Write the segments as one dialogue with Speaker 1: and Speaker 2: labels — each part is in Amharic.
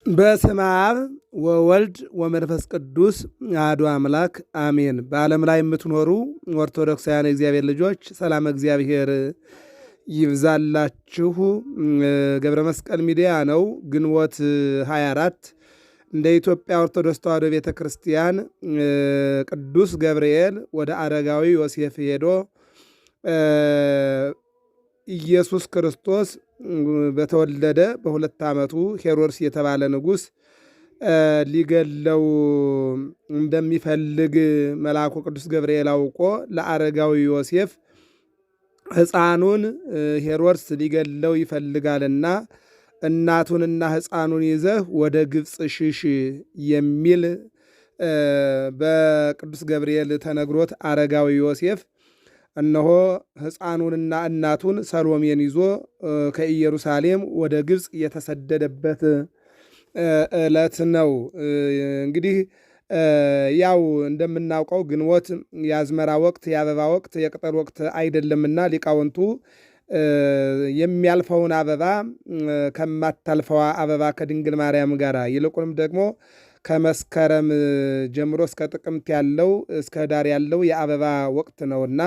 Speaker 1: በስመ አብ ወወልድ ወመንፈስ ቅዱስ አሐዱ አምላክ አሜን። በዓለም ላይ የምትኖሩ ኦርቶዶክሳውያን እግዚአብሔር ልጆች ሰላም እግዚአብሔር ይብዛላችሁ። ገብረ መስቀል ሚዲያ ነው። ግንቦት 24 እንደ ኢትዮጵያ ኦርቶዶክስ ተዋሕዶ ቤተ ክርስቲያን ቅዱስ ገብርኤል ወደ አረጋዊ ዮሴፍ ሄዶ ኢየሱስ ክርስቶስ በተወለደ በሁለት ዓመቱ ሄሮድስ የተባለ ንጉሥ ሊገለው እንደሚፈልግ መልአኩ ቅዱስ ገብርኤል አውቆ ለአረጋዊ ዮሴፍ ሕፃኑን ሄሮድስ ሊገለው ይፈልጋልና እናቱንና ሕፃኑን ይዘህ ወደ ግብፅ ሽሽ የሚል በቅዱስ ገብርኤል ተነግሮት አረጋዊ ዮሴፍ እነሆ ሕፃኑንና እናቱን ሰሎሜን ይዞ ከኢየሩሳሌም ወደ ግብፅ የተሰደደበት ዕለት ነው። እንግዲህ ያው እንደምናውቀው ግንቦት የአዝመራ ወቅት፣ የአበባ ወቅት፣ የቅጠል ወቅት አይደለምና ሊቃውንቱ የሚያልፈውን አበባ ከማታልፈዋ አበባ ከድንግል ማርያም ጋር ይልቁንም ደግሞ ከመስከረም ጀምሮ እስከ ጥቅምት ያለው እስከ ኅዳር ያለው የአበባ ወቅት ነውና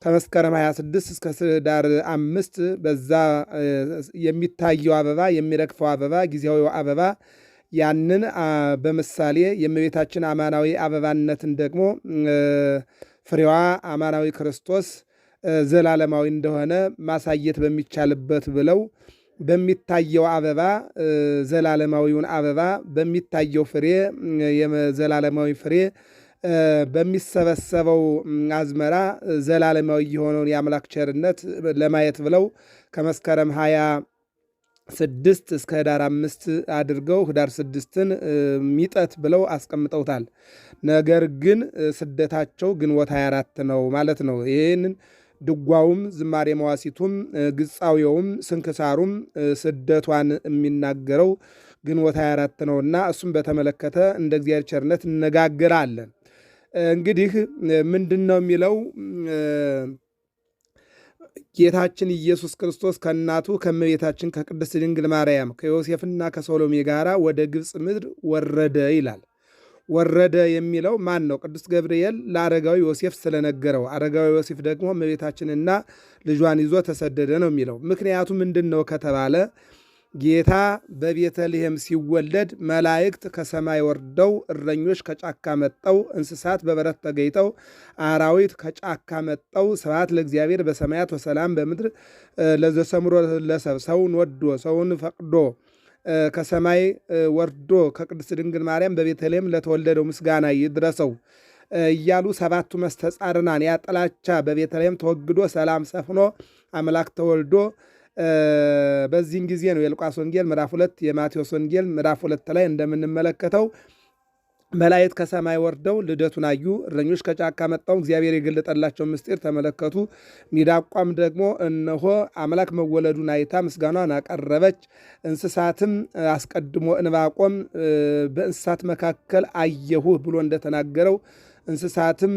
Speaker 1: ከመስከረም 26 እስከ ኅዳር 5 በዛ የሚታየው አበባ የሚረግፈው አበባ ጊዜያዊው አበባ ያንን በምሳሌ የእመቤታችን አማናዊ አበባነትን ደግሞ ፍሬዋ አማናዊ ክርስቶስ ዘላለማዊ እንደሆነ ማሳየት በሚቻልበት ብለው በሚታየው አበባ ዘላለማዊውን አበባ በሚታየው ፍሬ የዘላለማዊ ፍሬ በሚሰበሰበው አዝመራ ዘላለማዊ የሆነውን የአምላክ ቸርነት ለማየት ብለው ከመስከረም 26 እስከ ኅዳር 5 አድርገው ኅዳር 6ን ሚጠት ብለው አስቀምጠውታል። ነገር ግን ስደታቸው ግንቦት 24 ነው ማለት ነው። ይህንን ድጓውም ዝማሬ መዋሲቱም ግጻዊውም ስንክሳሩም ስደቷን የሚናገረው ግንቦት 24 ነውና እሱም በተመለከተ እንደ እግዚአብሔር ቸርነት እነጋገራለን። እንግዲህ ምንድን ነው የሚለው? ጌታችን ኢየሱስ ክርስቶስ ከእናቱ ከእመቤታችን ከቅድስት ድንግል ማርያም ከዮሴፍና ከሰሎሜ ጋር ወደ ግብፅ ምድር ወረደ ይላል። ወረደ የሚለው ማን ነው? ቅዱስ ገብርኤል ለአረጋዊ ዮሴፍ ስለነገረው፣ አረጋዊ ዮሴፍ ደግሞ እመቤታችንና ልጇን ይዞ ተሰደደ ነው የሚለው። ምክንያቱ ምንድን ነው ከተባለ ጌታ በቤተልሔም ሲወለድ መላእክት ከሰማይ ወርደው፣ እረኞች ከጫካ መጠው፣ እንስሳት በበረት ተገኝተው፣ አራዊት ከጫካ መጠው ስብሐት ለእግዚአብሔር በሰማያት ወሰላም በምድር ለዘሰምሮ ለሰብ ሰውን ወዶ ሰውን ፈቅዶ ከሰማይ ወርዶ ከቅድስት ድንግል ማርያም በቤተልሔም ለተወለደው ምስጋና ይድረሰው እያሉ ሰባቱ መስተጻርናን ያ ጥላቻ በቤተልሔም ተወግዶ ሰላም ሰፍኖ አምላክ ተወልዶ በዚህን ጊዜ ነው የሉቃስ ወንጌል ምዕራፍ 2 የማቴዎስ ወንጌል ምዕራፍ 2 ላይ እንደምንመለከተው መላእክት ከሰማይ ወርደው ልደቱን አዩ፣ እረኞች ከጫካ መጣው እግዚአብሔር የገለጠላቸው ምስጢር ተመለከቱ። ሚዳቋም ደግሞ እነሆ አምላክ መወለዱን አይታ ምስጋናን አቀረበች። እንስሳትም አስቀድሞ እንባቆም በእንስሳት መካከል አየሁህ ብሎ እንደተናገረው እንስሳትም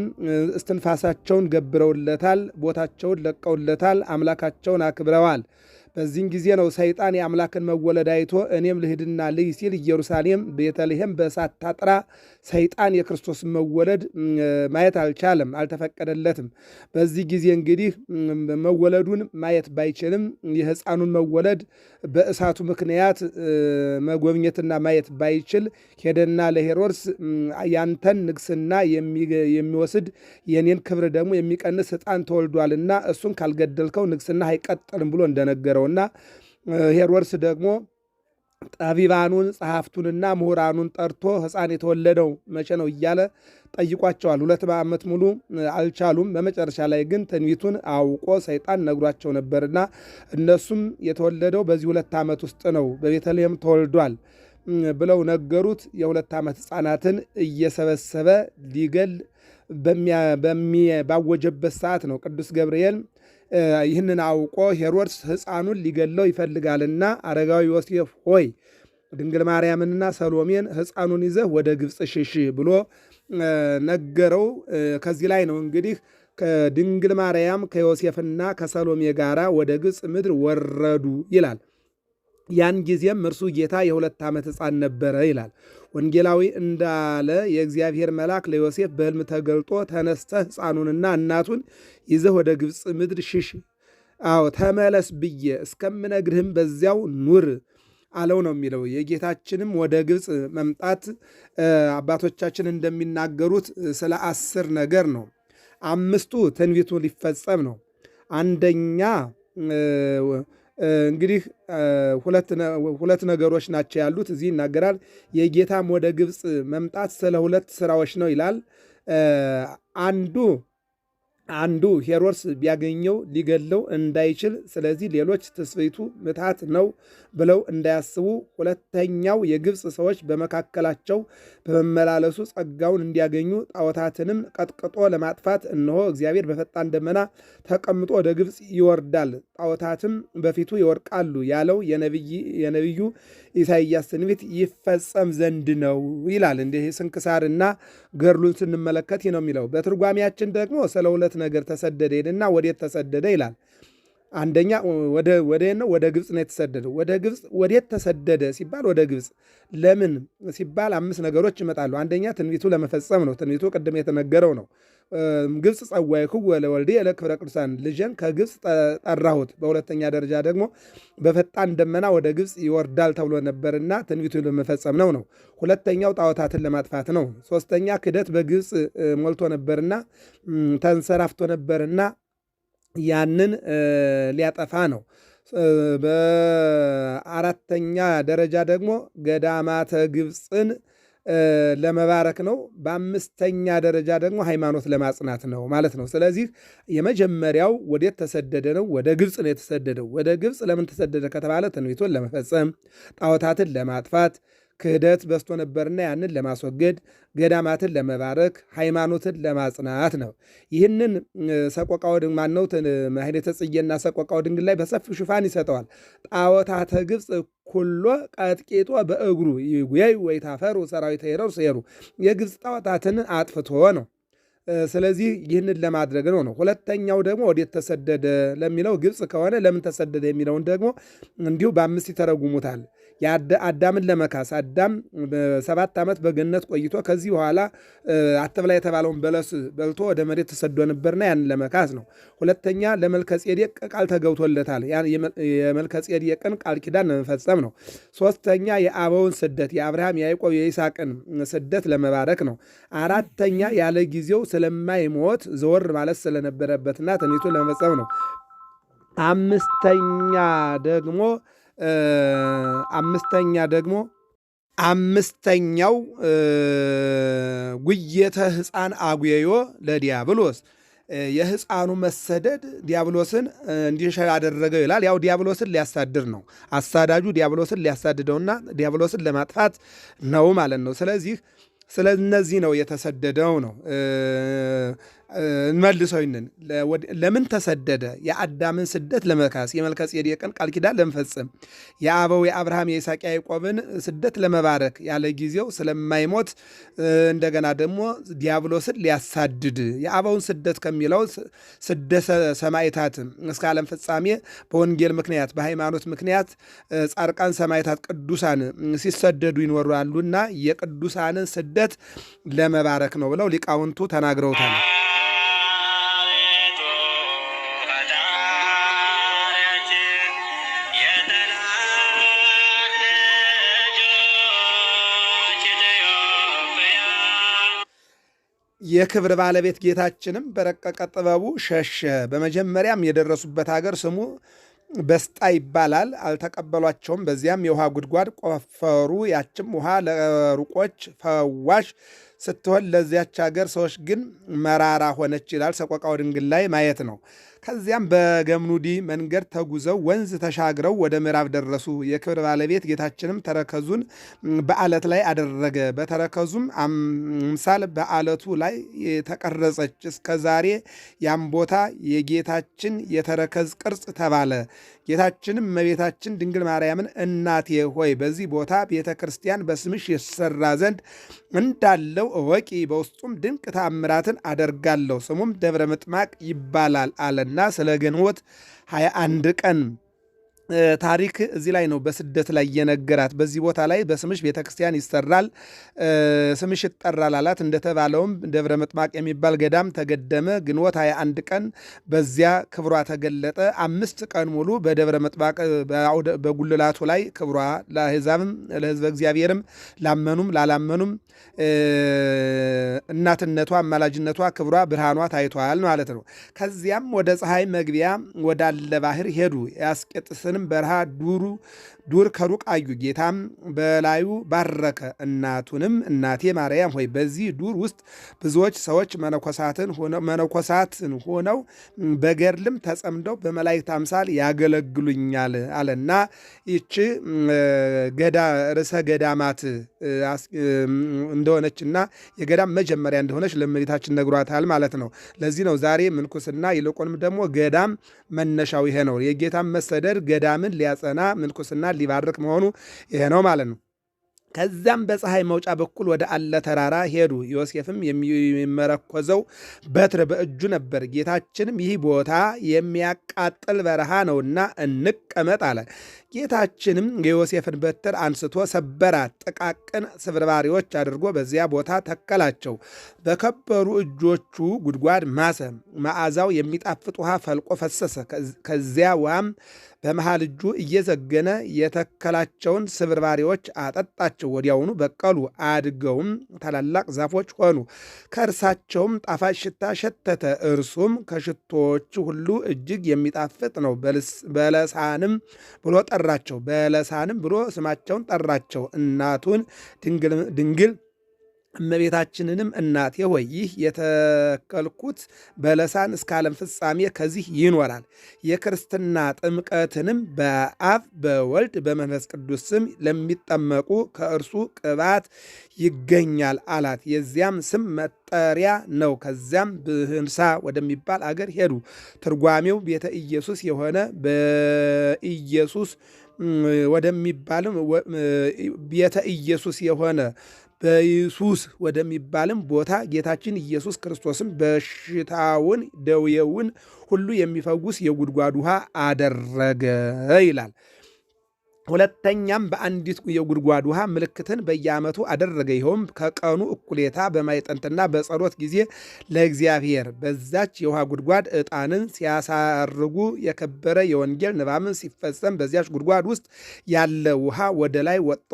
Speaker 1: እስትንፋሳቸውን ገብረውለታል፣ ቦታቸውን ለቀውለታል፣ አምላካቸውን አክብረዋል። በዚህን ጊዜ ነው ሰይጣን የአምላክን መወለድ አይቶ እኔም ልሂድና ልይ ሲል ኢየሩሳሌም ቤተልሔም በእሳት ታጥራ፣ ሰይጣን የክርስቶስን መወለድ ማየት አልቻለም፣ አልተፈቀደለትም። በዚህ ጊዜ እንግዲህ መወለዱን ማየት ባይችልም የሕፃኑን መወለድ በእሳቱ ምክንያት መጎብኘትና ማየት ባይችል ሄደና ለሄሮድስ ያንተን ንግስና የሚወስድ የኔን ክብር ደግሞ የሚቀንስ ሕፃን ተወልዷልና እሱን ካልገደልከው ንግስና አይቀጥልም ብሎ እንደነገረውና ሄሮድስ ደግሞ ጠቢባኑን ጸሐፍቱንና ምሁራኑን ጠርቶ ሕፃን የተወለደው መቼ ነው እያለ ጠይቋቸዋል። 2 ዓመት ሙሉ አልቻሉም። በመጨረሻ ላይ ግን ትንቢቱን አውቆ ሰይጣን ነግሯቸው ነበርና እነሱም የተወለደው በዚህ 2 ዓመት ውስጥ ነው በቤተልሔም ተወልዷል ብለው ነገሩት። የ2 ዓመት ሕፃናትን እየሰበሰበ ሊገል ባወጀበት ሰዓት ነው ቅዱስ ገብርኤል ይህንን አውቆ ሄሮድስ ሕፃኑን ሊገለው ይፈልጋልና አረጋዊ ዮሴፍ ሆይ ድንግል ማርያምንና ሰሎሜን ሕፃኑን ይዘህ ወደ ግብፅ ሽሽ ብሎ ነገረው። ከዚህ ላይ ነው እንግዲህ ከድንግል ማርያም ከዮሴፍና ከሰሎሜ ጋር ወደ ግብፅ ምድር ወረዱ ይላል። ያን ጊዜም እርሱ ጌታ የ2 ዓመት ሕፃን ነበረ ይላል። ወንጌላዊ እንዳለ የእግዚአብሔር መልአክ ለዮሴፍ በሕልም ተገልጦ ተነስተህ ሕፃኑንና እናቱን ይዘህ ወደ ግብፅ ምድር ሽሽ፣ ተመለስ ብዬ እስከምነግርህም በዚያው ኑር አለው ነው የሚለው። የጌታችንም ወደ ግብፅ መምጣት አባቶቻችን እንደሚናገሩት ስለ 10 ነገር ነው። 5ቱ ትንቢቱ ሊፈጸም ነው። አንደኛ እንግዲህ ሁለት ነገሮች ናቸው ያሉት እዚህ ይናገራል። የጌታም ወደ ግብፅ መምጣት ስለ 2 ስራዎች ነው ይላል። አንዱ ሄሮድስ ቢያገኘው ሊገለው እንዳይችል፣ ስለዚህ ሌሎች ትስብእቱ ምትሃት ነው ብለው እንዳያስቡ፣ ሁለተኛው የግብፅ ሰዎች በመካከላቸው በመመላለሱ ጸጋውን እንዲያገኙ፣ ጣዖታትንም ቀጥቅጦ ለማጥፋት እነሆ እግዚአብሔር በፈጣን ደመና ተቀምጦ ወደ ግብፅ ይወርዳል፣ ጣዖታትም በፊቱ ይወድቃሉ ያለው የነቢዩ ኢሳይያስ ትንቢት ይፈጸም ዘንድ ነው ይላል። እንዲህ ስንክሳርና ገድሉን ስንመለከት ነው የሚለው። በትርጓሜያችን ደግሞ ስለ 2 ነገር ተሰደደ ይልና ወዴት ተሰደደ ይላል። አንደኛ ወደ ግብፅ ነው የተሰደደው። ወደ ግብፅ ወዴት ተሰደደ ሲባል ወደ ግብፅ ለምን ሲባል 5 ነገሮች ይመጣሉ። አንደኛ ትንቢቱ ለመፈጸም ነው። ትንቢቱ ቅድም የተነገረው ነው። ግብፅ ጸዋዕክዎ ለወልድየ ለክብረ ቅዱሳን፣ ልጄን ከግብፅ ጠራሁት። በሁለተኛ ደረጃ ደግሞ በፈጣን ደመና ወደ ግብፅ ይወርዳል ተብሎ ነበርና ትንቢቱ ለመፈጸም ነው። ሁለተኛው ጣዖታትን ለማጥፋት ነው። ሶስተኛ ክደት በግብፅ ሞልቶ ነበርና ተንሰራፍቶ ነበርና ያንን ሊያጠፋ ነው። በአራተኛ ደረጃ ደግሞ ገዳማተ ግብፅን ለመባረክ ነው። በ5ኛ ደረጃ ደግሞ ሃይማኖት ለማጽናት ነው ማለት ነው። ስለዚህ የመጀመሪያው ወዴት ተሰደደ ነው? ወደ ግብፅ ነው የተሰደደው። ወደ ግብፅ ለምን ተሰደደ ከተባለ ትንቢቱን ለመፈጸም፣ ጣዖታትን ለማጥፋት፣ ክህደት በስቶ ነበርና ያንን ለማስወገድ፣ ገዳማትን ለመባረክ፣ ሃይማኖትን ለማጽናት ነው። ይህንን ሰቆቃወ ማነው ማኅሌተ ጽጌና ሰቆቃወ ድንግል ላይ በሰፊው ሽፋን ይሰጠዋል። ጣዖታተ ግብፅ ኩሎ ቀጥቂጦ በእግሩ ይጉየይ ወይታፈሩ ሰራዊተ ሄሮድስ ሴሩ፣ የግብፅ ጣዖታትን አጥፍቶ ነው። ስለዚህ ይህንን ለማድረግ ነው። ሁለተኛው ደግሞ ወዴት ተሰደደ ለሚለው ግብፅ ከሆነ ለምን ተሰደደ የሚለውን ደግሞ እንዲሁ በ5 ይተረጉሙታል። አዳምን ለመካስ አዳም 7 ዓመት በገነት ቆይቶ ከዚህ በኋላ አትብላ የተባለውን በለስ በልቶ ወደ መሬት ተሰዶ ነበርና ያንን ለመካስ ነው። ሁለተኛ ለመልከጼዴቅ ቃል ተገብቶለታል። የመልከጼዴቅን ቃል ኪዳን ለመፈጸም ነው። ሶስተኛ የአበውን ስደት የአብርሃም የያዕቆብ የይስሐቅን ስደት ለመባረክ ነው። አራተኛ ያለ ጊዜው ስለማይሞት ዘወር ማለት ስለነበረበትና ትንቢቱን ለመፈጸም ነው። አምስተኛው ጉየተ ሕፃን አጉየዮ ለዲያብሎስ፣ የሕፃኑ መሰደድ ዲያብሎስን እንዲሸሽ አደረገው ይላል። ያው ዲያብሎስን ሊያሳድር ነው። አሳዳጁ ዲያብሎስን ሊያሳድደውና ዲያብሎስን ለማጥፋት ነው ማለት ነው። ስለ እነዚህ ነው የተሰደደው ነው። እንመልሰው ይንን ለምን ተሰደደ? የአዳምን ስደት ለመካስ፣ የመልከጼዴቅን ቃል ኪዳን ለመፈጸም፣ የአበው የአብርሃም የይስሐቅ ያዕቆብን ስደት ለመባረክ ያለ ጊዜው ስለማይሞት፣ እንደገና ደግሞ ዲያብሎስን ሊያሳድድ። የአበውን ስደት ከሚለው ስደተ ሰማዕታት እስከ ዓለም ፍጻሜ በወንጌል ምክንያት በሃይማኖት ምክንያት ጻድቃን ሰማዕታት ቅዱሳን ሲሰደዱ ይኖራሉና የቅዱሳንን ስደት ለመባረክ ነው ብለው ሊቃውንቱ ተናግረውታል። የክብር ባለቤት ጌታችንም በረቀቀ ጥበቡ ሸሸ። በመጀመሪያም የደረሱበት ሀገር ስሙ በስጣ ይባላል። አልተቀበሏቸውም። በዚያም የውሃ ጉድጓድ ቆፈሩ። ያችም ውሃ ለሩቆች ፈዋሽ ስትሆን ለዚያች ሀገር ሰዎች ግን መራራ ሆነች ይላል። ሰቆቃወ ድንግል ላይ ማየት ነው። ከዚያም በገምኑዲ መንገድ ተጉዘው ወንዝ ተሻግረው ወደ ምዕራብ ደረሱ። የክብር ባለቤት ጌታችንም ተረከዙን በዓለት ላይ አደረገ። በተረከዙም አምሳል በዓለቱ ላይ ተቀረጸች። እስከ ዛሬ ያም ቦታ የጌታችን የተረከዝ ቅርጽ ተባለ። ጌታችንም እመቤታችን ድንግል ማርያምን እናቴ ሆይ በዚህ ቦታ ቤተ ክርስቲያን በስምሽ ይሰራ ዘንድ እንዳለው እወቂ፣ በውስጡም ድንቅ ተአምራትን አደርጋለሁ፣ ስሙም ደብረ ምጥማቅ ይባላል አለና ስለ ግንቦት 21 ቀን ታሪክ እዚህ ላይ ነው በስደት ላይ የነገራት። በዚህ ቦታ ላይ በስምሽ ቤተክርስቲያን ይሰራል፣ ስምሽ ይጠራል አላት። እንደተባለውም ደብረ ምጥማቅ የሚባል ገዳም ተገደመ። ግንቦት 21 ቀን በዚያ ክብሯ ተገለጠ። 5 ቀን ሙሉ በደብረ ምጥማቅ በጉልላቱ ላይ ክብሯ ለአሕዛብም ለሕዝበ እግዚአብሔርም ላመኑም ላላመኑም እናትነቷ አማላጅነቷ ክብሯ ብርሃኗ ታይቷል ማለት ነው። ከዚያም ወደ ፀሐይ መግቢያ ወዳለ ባህር ሄዱ። የአስቄጥስንም በረሃ ዱር ከሩቅ አዩ። ጌታም በላዩ ባረከ። እናቱንም እናቴ ማርያም ሆይ በዚህ ዱር ውስጥ ብዙዎች ሰዎች መነኮሳትን ሆነው በገድልም ተጸምደው በመላእክት አምሳል ያገለግሉኛል አለና ይቺ ርዕሰ ገዳማት እንደሆነችና የገዳም መጀመሪያ እንደሆነች ለእመቤታችን ነግሯታል ማለት ነው። ለዚህ ነው ዛሬ ምንኩስና ይልቁንም ደግሞ ገዳም መነሻው ይሄ ነው። የጌታም መሰደድ ገዳምን ሊያጸና ምንኩስና ሊባርክ መሆኑ ይሄ ነው ማለት ነው። ከዛም በፀሐይ መውጫ በኩል ወደ አለ ተራራ ሄዱ። ዮሴፍም የሚመረኮዘው በትር በእጁ ነበር። ጌታችንም ይህ ቦታ የሚያቃጥል በረሃ ነውና እንቀመጥ አለ። ጌታችንም የዮሴፍን በትር አንስቶ ሰበራት፣ ጥቃቅን ስብርባሪዎች አድርጎ በዚያ ቦታ ተከላቸው። በከበሩ እጆቹ ጉድጓድ ማሰ። መዓዛው የሚጣፍጥ ውሃ ፈልቆ ፈሰሰ። ከዚያ ውሃም በመሃል እጁ እየዘገነ የተከላቸውን ስብርባሪዎች አጠጣቸው። ወዲያውኑ በቀሉ፣ አድገውም ታላላቅ ዛፎች ሆኑ። ከእርሳቸውም ጣፋጭ ሽታ ሸተተ። እርሱም ከሽቶዎች ሁሉ እጅግ የሚጣፍጥ ነው። በለሳንም ብሎ ጠራቸው። በለሳንም ብሎ ስማቸውን ጠራቸው። እናቱን ድንግል እመቤታችንንም እናቴ ሆይ ይህ የተከልኩት በለሳን እስከ ዓለም ፍጻሜ ከዚህ ይኖራል። የክርስትና ጥምቀትንም በአብ በወልድ በመንፈስ ቅዱስ ስም ለሚጠመቁ ከእርሱ ቅባት ይገኛል አላት። የዚያም ስም መጠሪያ ነው። ከዚያም ብህንሳ ወደሚባል አገር ሄዱ። ትርጓሜው ቤተ ኢየሱስ የሆነ በኢየሱስ ወደሚባልም ቤተ ኢየሱስ የሆነ በኢየሱስ ወደሚባልም ቦታ ጌታችን ኢየሱስ ክርስቶስም በሽታውን ደዌውን ሁሉ የሚፈውስ የጉድጓድ ውሃ አደረገ ይላል። ሁለተኛም በአንዲት የጉድጓድ ውሃ ምልክትን በየዓመቱ አደረገ። ይኸውም ከቀኑ እኩሌታ በማይጠንትና በጸሎት ጊዜ ለእግዚአብሔር በዛች የውሃ ጉድጓድ ዕጣንን ሲያሳርጉ የከበረ የወንጌል ንባብን ሲፈጸም በዚያች ጉድጓድ ውስጥ ያለ ውሃ ወደ ላይ ወጥቶ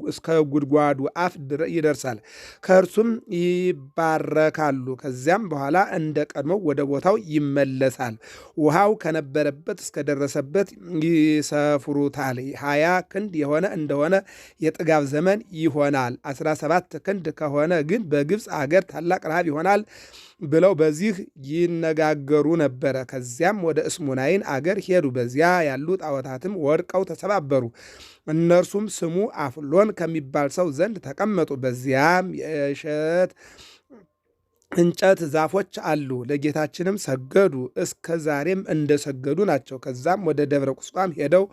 Speaker 1: እስከ ጉድጓዱ አፍ ይደርሳል። ከእርሱም ይባረካሉ። ከዚያም በኋላ እንደ ቀድሞው ወደ ቦታው ይመለሳል። ውሃው ከነበረበት እስከደረሰበት ይሰፍሩታል። 20 ክንድ የሆነ እንደሆነ የጥጋብ ዘመን ይሆናል። 17 ክንድ ከሆነ ግን በግብፅ አገር ታላቅ ረሃብ ይሆናል ብለው በዚህ ይነጋገሩ ነበረ። ከዚያም ወደ እስሙናይን አገር ሄዱ። በዚያ ያሉ ጣዖታትም ወድቀው ተሰባበሩ። እነርሱም ስሙ አፍሎን ከሚባል ሰው ዘንድ ተቀመጡ። በዚያም የእሸት እንጨት ዛፎች አሉ። ለጌታችንም ሰገዱ፣ እስከ ዛሬም እንደሰገዱ ናቸው። ከዛም ወደ ደብረ ቁስቋም ሄደው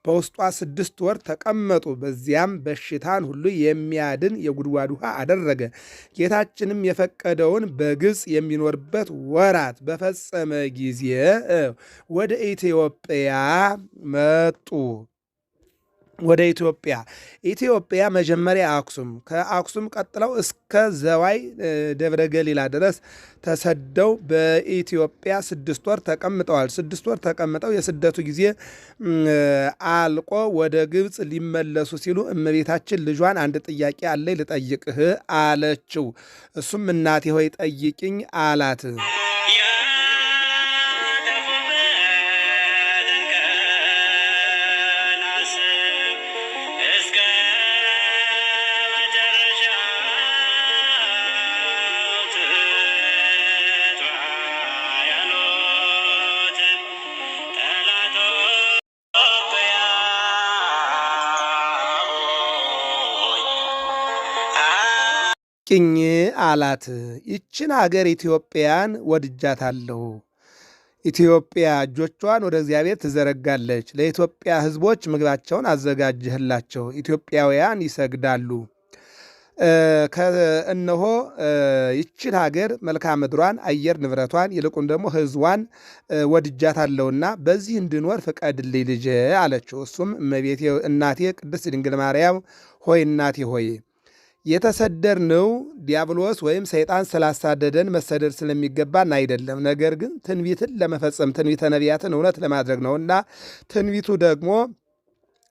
Speaker 1: በውስጧ 6 ወር ተቀመጡ። በዚያም በሽታን ሁሉ የሚያድን የጉድጓድ ውሃ አደረገ። ጌታችንም የፈቀደውን በግብፅ የሚኖርበት ወራት በፈጸመ ጊዜ ወደ ኢትዮጵያ መጡ። ወደ ኢትዮጵያ መጀመሪያ አክሱም፣ ከአክሱም ቀጥለው እስከ ዘዋይ ደብረ ገሊላ ድረስ ተሰደው በኢትዮጵያ 6 ወር ተቀምጠዋል። 6 ወር ተቀምጠው የስደቱ ጊዜ አልቆ ወደ ግብፅ ሊመለሱ ሲሉ እመቤታችን ልጇን አንድ ጥያቄ አለኝ ልጠይቅህ አለችው። እሱም እናቴ ሆይ ጠይቅኝ አላት። ቅኝ አላት። ይችን አገር ኢትዮጵያን ወድጃታለሁ። ኢትዮጵያ እጆቿን ወደ እግዚአብሔር ትዘረጋለች። ለኢትዮጵያ ሕዝቦች ምግባቸውን አዘጋጅህላቸው። ኢትዮጵያውያን ይሰግዳሉ። እነሆ ይችን ሀገር መልክዓ ምድሯን፣ አየር ንብረቷን፣ ይልቁን ደግሞ ሕዝቧን ወድጃታለሁና በዚህ እንድኖር ፍቀድልኝ ልጄ አለችው። እሱም እመቤቴ እናቴ ቅድስት ድንግል ማርያም ሆይ እናቴ ሆይ የተሰደድነው ዲያብሎስ ወይም ሰይጣን ስላሳደደን መሰደድ ስለሚገባን አይደለም። ነገር ግን ትንቢትን ለመፈጸም ትንቢተ ነቢያትን እውነት ለማድረግ ነውና ትንቢቱ ደግሞ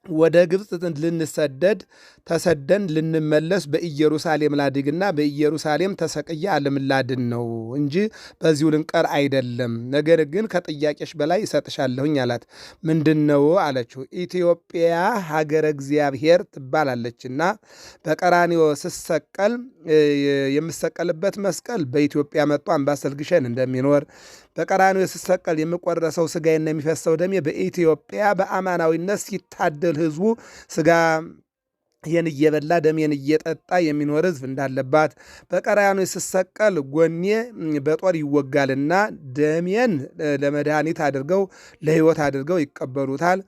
Speaker 1: ወደ ግብፅ ልንሰደድ ተሰደን ልንመለስ በኢየሩሳሌም ላድግና በኢየሩሳሌም ተሰቅዬ ዓለም ላድን ነው እንጂ በዚሁ ልንቀር አይደለም። ነገር ግን ከጥያቄሽ በላይ ይሰጥሻለሁኝ አላት። ምንድን ነው አለችው። ኢትዮጵያ ሀገረ እግዚአብሔር ትባላለችና በቀራንዮ ስሰቀል የምሰቀልበት መስቀል በኢትዮጵያ መጥቶ አምባሰል ግሸን እንደሚኖር በቀራንዮ ስሰቀል የምቆረሰው ሥጋዬና የሚፈሰው ደሜ በኢትዮጵያ በአማናዊነት ሲታደል ሕዝቡ ሥጋ ይህን እየበላ ደሜን እየጠጣ የሚኖር ሕዝብ እንዳለባት በቀራንዮ ስሰቀል ጎኔ በጦር ይወጋልና ደሜን ለመድኃኒት አድርገው ለሕይወት አድርገው ይቀበሉታል።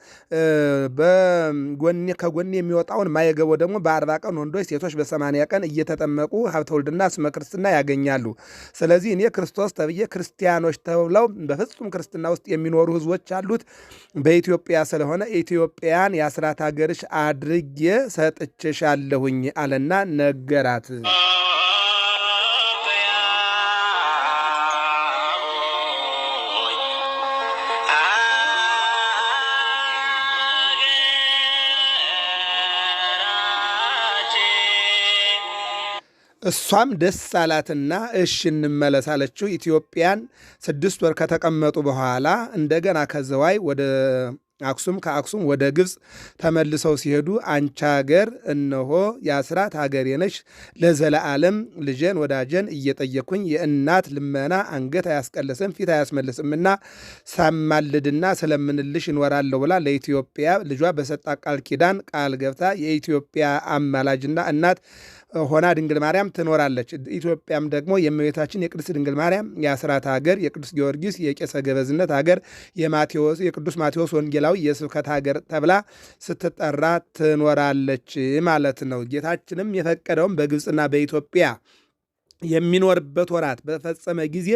Speaker 1: ከጎኔ የሚወጣውን ማየገቦ ደግሞ በ40 ቀን ወንዶች፣ ሴቶች በ80 ቀን እየተጠመቁ ሀብተ ውልድና ስመ ክርስትና ያገኛሉ። ስለዚህ እኔ ክርስቶስ ተብዬ ክርስቲያኖች ተብለው በፍጹም ክርስትና ውስጥ የሚኖሩ ሕዝቦች አሉት በኢትዮጵያ ስለሆነ ኢትዮጵያን የአስራት ሀገርሽ አድርጌ ሰጥቼሻለሁኝ አለና ነገራት። እሷም ደስ አላትና እሽ እንመለስ አለችው። ኢትዮጵያን 6 ወር ከተቀመጡ በኋላ እንደገና ከዘዋይ ወደ አክሱም ከአክሱም ወደ ግብፅ ተመልሰው ሲሄዱ አንቺ ሀገር እነሆ የአስራት ሀገሬ ነሽ፣ ለዘለዓለም ልጄን ወዳጄን እየጠየኩኝ የእናት ልመና አንገት አያስቀልስም ፊት አያስመልስምና ሳማልድና ስለምንልሽ እኖራለሁ ብላ ለኢትዮጵያ ልጇ በሰጣ ቃል ኪዳን ቃል ገብታ የኢትዮጵያ አማላጅና እናት ሆና ድንግል ማርያም ትኖራለች። ኢትዮጵያም ደግሞ የእመቤታችን የቅድስት ድንግል ማርያም የአስራት ሀገር፣ የቅዱስ ጊዮርጊስ የቄሰ ገበዝነት ሀገር፣ የቅዱስ ማቴዎስ ወንጌላዊ የስብከት ሀገር ተብላ ስትጠራ ትኖራለች ማለት ነው። ጌታችንም የፈቀደውም በግብፅና በኢትዮጵያ የሚኖርበት ወራት በፈጸመ ጊዜ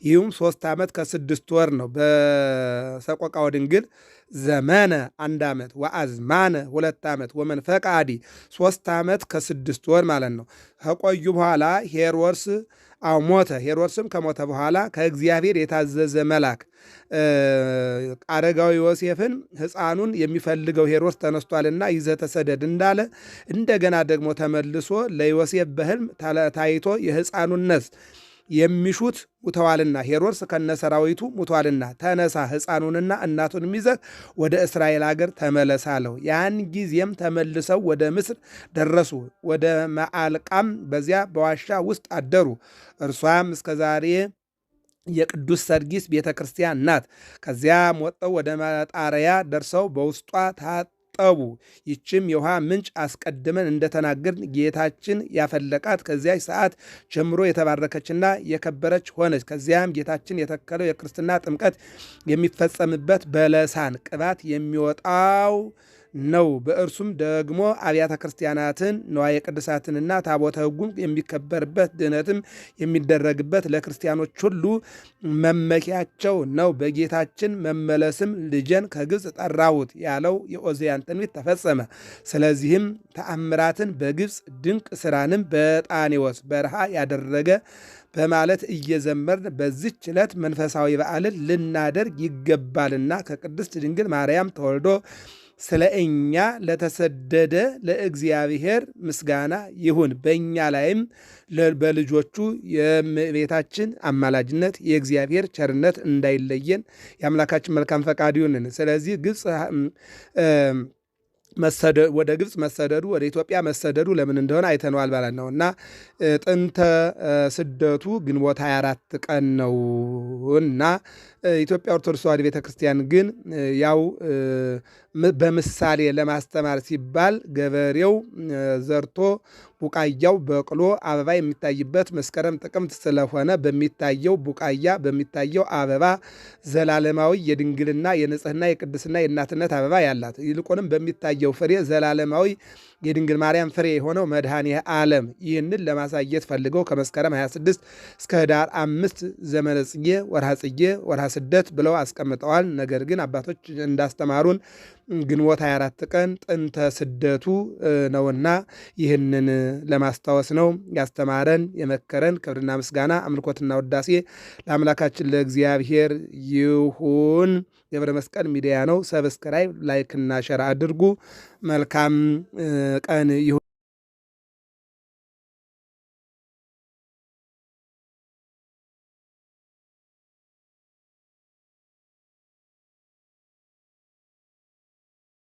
Speaker 1: ይህም 3 ዓመት ከ6 ወር ነው። በሰቆቃወ ድንግል ዘመነ 1 ዓመት ወአዝማነ 2 ዓመት ወመንፈቀ አዲ 3 ዓመት ከ6 ወር ማለት ነው። ከቆዩ በኋላ ሄሮድስ ሞተ። ሄሮድስም ከሞተ በኋላ ከእግዚአብሔር የታዘዘ መልአክ አረጋዊ ዮሴፍን ሕፃኑን የሚፈልገው ሄሮድስ ተነስቷልና ይዘህ ተሰደድ እንዳለ እንደገና ደግሞ ተመልሶ ለዮሴፍ በሕልም ታይቶ የሕፃኑን ነፍስ የሚሹት ሙተዋልና ሄሮድስ ከነሰራዊቱ ሙተዋልና ተነሳ ሕፃኑንና እናቱንም ይዘህ ወደ እስራኤል አገር ተመለስ አለው። ያን ጊዜም ተመልሰው ወደ ምስር ደረሱ። ወደ መዓልቃም በዚያ በዋሻ ውስጥ አደሩ። እርሷም እስከ ዛሬ የቅዱስ ሰርጊስ ቤተ ክርስቲያን ናት። ከዚያም ወጥተው ወደ መጣሪያ ደርሰው በውስጧ ጠቡ። ይችም የውሃ ምንጭ አስቀድመን እንደተናገርን ጌታችን ያፈለቃት ከዚያች ሰዓት ጀምሮ የተባረከችና የከበረች ሆነች። ከዚያም ጌታችን የተከለው የክርስትና ጥምቀት የሚፈጸምበት በለሳን ቅባት የሚወጣው ነው። በእርሱም ደግሞ አብያተ ክርስቲያናትን ንዋየ ቅድሳትንና ታቦተ ሕጉም የሚከበርበት ድኅነትም የሚደረግበት ለክርስቲያኖች ሁሉ መመኪያቸው ነው። በጌታችን መመለስም ልጄን ከግብፅ ጠራሁት ያለው የኦዝያን ትንቢት ተፈጸመ። ስለዚህም ተአምራትን በግብፅ ድንቅ ስራንም በጣኔዎስ በረሃ ያደረገ በማለት እየዘመርን በዚች ዕለት መንፈሳዊ በዓልን ልናደርግ ይገባልና ከቅድስት ድንግል ማርያም ተወልዶ ስለ እኛ ለተሰደደ ለእግዚአብሔር ምስጋና ይሁን። በእኛ ላይም በልጆቹ የእመቤታችን አማላጅነት የእግዚአብሔር ቸርነት እንዳይለየን የአምላካችን መልካም ፈቃድ ይሁንን። ስለዚህ ወደ ግብፅ መሰደዱ ወደ ኢትዮጵያ መሰደዱ ለምን እንደሆነ አይተነዋል ማለት ነው እና ጥንተ ስደቱ ግንቦት 24 ቀን ነው እና ኢትዮጵያ ኦርቶዶክስ ተዋሕዶ ቤተክርስቲያን ግን ያው በምሳሌ ለማስተማር ሲባል ገበሬው ዘርቶ ቡቃያው በቅሎ አበባ የሚታይበት መስከረም ጥቅምት ስለሆነ በሚታየው ቡቃያ በሚታየው አበባ ዘላለማዊ የድንግልና የንጽህና የቅድስና የእናትነት አበባ ያላት ይልቁንም በሚታየው ፍሬ ዘላለማዊ የድንግል ማርያም ፍሬ የሆነው መድኃኔ ዓለም ይህንን ለማሳየት ፈልገው ከመስከረም 26 እስከ ህዳር 5 ዘመነ ጽጌ፣ ወርሃ ጽጌ፣ ወርሃ ስደት ብለው አስቀምጠዋል። ነገር ግን አባቶች እንዳስተማሩን ግንቦት 24 ቀን ጥንተ ስደቱ ነውና ይህንን ለማስታወስ ነው። ያስተማረን የመከረን ክብርና ምስጋና አምልኮትና ውዳሴ ለአምላካችን ለእግዚአብሔር ይሁን። ገብረ መስቀል ሚዲያ ነው። ሰብስክራይብ፣ ላይክና ሸር አድርጉ። መልካም ቀን ይሁን።